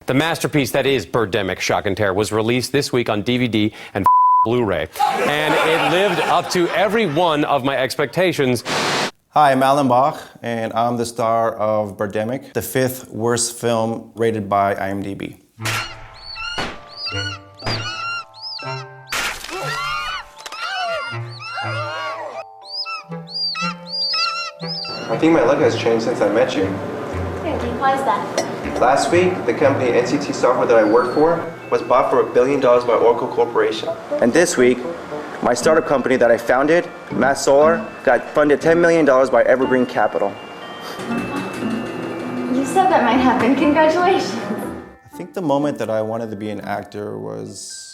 The masterpiece that is Birdemic, Shock and Terror was released this week on DVD and Blu-ray, and it lived up to every one of my expectations. Hi, I'm Bagh, and I'm the star of Birdemic, the 5th worst film rated by IMDb. I think my look has changed since I met you. Really? Why is that? Last week, the company NCT Software that I work for was bought for $1 billion by Oracle Corporation. And this week, my startup company that I founded, Mass Solar, got funded $10 million by Evergreen Capital. You said that might happen. Congratulations. I think the moment that I wanted to be an actor was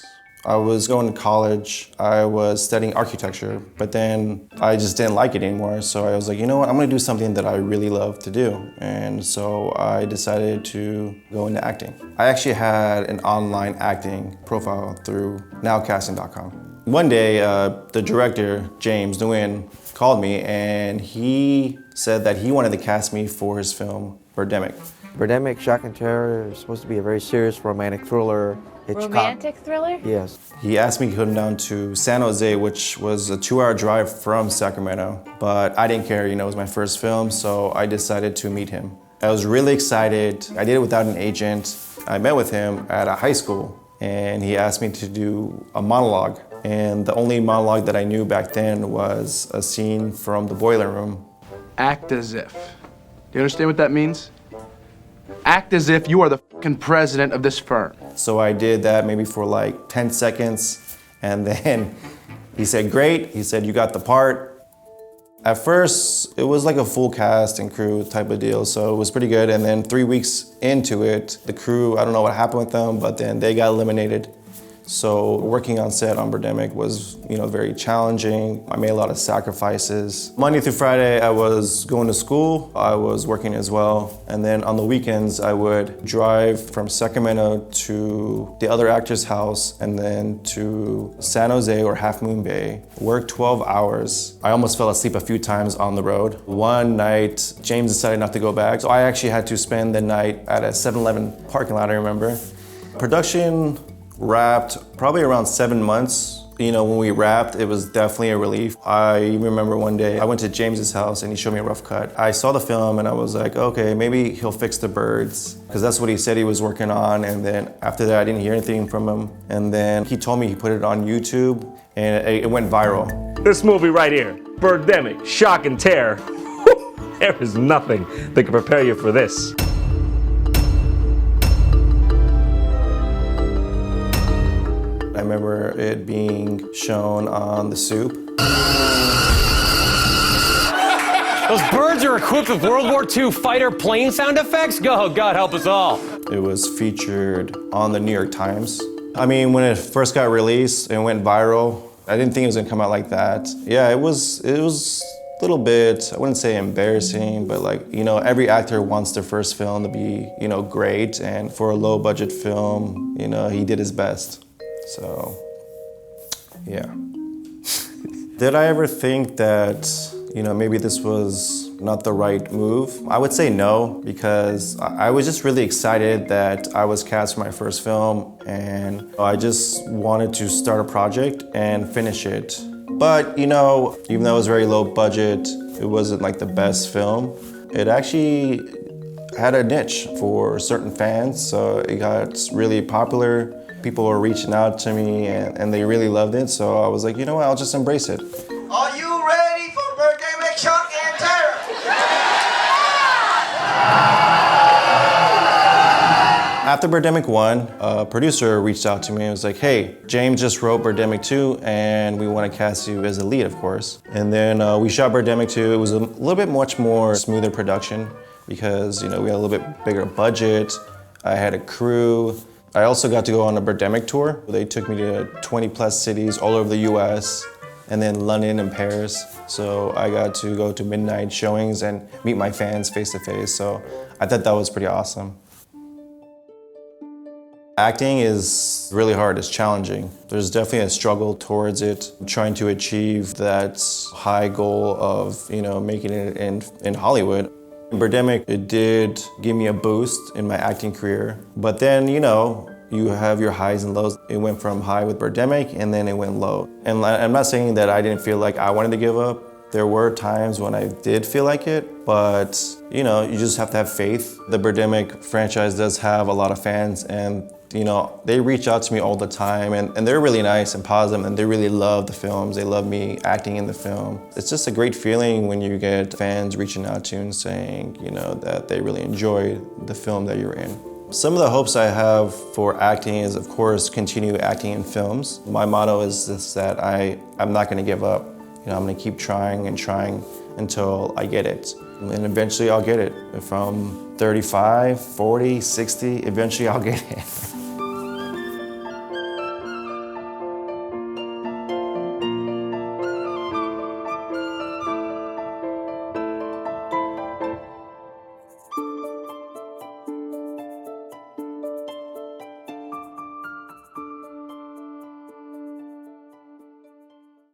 I was going to college, I was studying architecture, but then I just didn't like it anymore. So I was like, you know what, I'm gonna do something that I really love to do. And so I decided to go into acting. I actually had an online acting profile through nowcasting.com. One day, the director, James Nguyen, called me and he said that he wanted to cast me for his film, Birdemic. Birdemic, Shock and Terror is supposed to be a very serious romantic thriller. Romantic thriller? Yes. He asked me to come down to San Jose, which was a 2-hour drive from Sacramento, but I didn't care, you know, it was my first film, so I decided to meet him. I was really excited. I did it without an agent. I met with him at a high school, and he asked me to do a monologue. And the only monologue that I knew back then was a scene from the boiler room. Act as if. Do you understand what that means? Act as if you are the fucking president of this firm. So I did that maybe for like 10 seconds, and then he said, great. He said, you got the part. At first, it was like a full cast and crew type of deal, so it was pretty good. And then 3 weeks into it, the crew, I don't know what happened with them, but then they got eliminated. So working on set on Birdemic was, you know, very challenging. I made a lot of sacrifices. Monday through Friday, I was going to school. I was working as well. And then on the weekends, I would drive from Sacramento to the other actor's house and then to San Jose or Half Moon Bay. Work 12 hours. I almost fell asleep a few times on the road. One night, James decided not to go back. So I actually had to spend the night at a 7-Eleven parking lot, I remember. Production wrapped probably around 7 months. You know, when we wrapped, it was definitely a relief. I remember one day I went to James's house and he showed me a rough cut. I saw the film and I was like, okay, maybe he'll fix the birds, because that's what he said he was working on. And then after that, I didn't hear anything from him. And then he told me he put it on YouTube and it went viral. This movie right here, Birdemic, Shock and Terror. There is nothing that can prepare you for this. I remember it being shown on The Soup. Those birds are equipped with World War II fighter plane sound effects? Go, God help us all. It was featured on the New York Times. I mean, when it first got released and went viral, I didn't think it was gonna come out like that. Yeah, it was a little bit, I wouldn't say embarrassing, but like, you know, every actor wants their first film to be, you know, great. And for a low budget film, you know, he did his best. So, yeah. Did I ever think that, you know, maybe this was not the right move? I would say no, because I was just really excited that I was cast for my first film, and I just wanted to start a project and finish it. But, you know, even though it was very low budget, it wasn't like the best film. It actually had a niche for certain fans, so it got really popular. People were reaching out to me and they really loved it, so I was like, you know what, I'll just embrace it. Are you ready for Birdemic, Shock and Terror? After Birdemic 1, a producer reached out to me and was like, hey, James just wrote Birdemic 2 and we want to cast you as a lead, of course. And then we shot Birdemic 2. It was a little bit much more smoother production because, you know, we had a little bit bigger budget. I had a crew. I also got to go on a Birdemic tour. They took me to 20+ cities all over the US, and then London and Paris. So I got to go to midnight showings and meet my fans face to face. So I thought that was pretty awesome. Acting is really hard, it's challenging. There's definitely a struggle towards it, trying to achieve that high goal of, you know, making it in Hollywood. Birdemic, it did give me a boost in my acting career. But then, you know, you have your highs and lows. It went from high with Birdemic and then it went low. And I'm not saying that I didn't feel like I wanted to give up. There were times when I did feel like it, but you know, you just have to have faith. The Birdemic franchise does have a lot of fans, and you know, they reach out to me all the time, and they're really nice and positive, and they really love the films. They love me acting in the film. It's just a great feeling when you get fans reaching out to you and saying, you know, that they really enjoyed the film that you're in. Some of the hopes I have for acting is, of course, continue acting in films. My motto is this, that I'm not gonna give up. You know, I'm gonna keep trying and trying until I get it. And eventually I'll get it. If I'm 35, 40, 60, eventually I'll get it.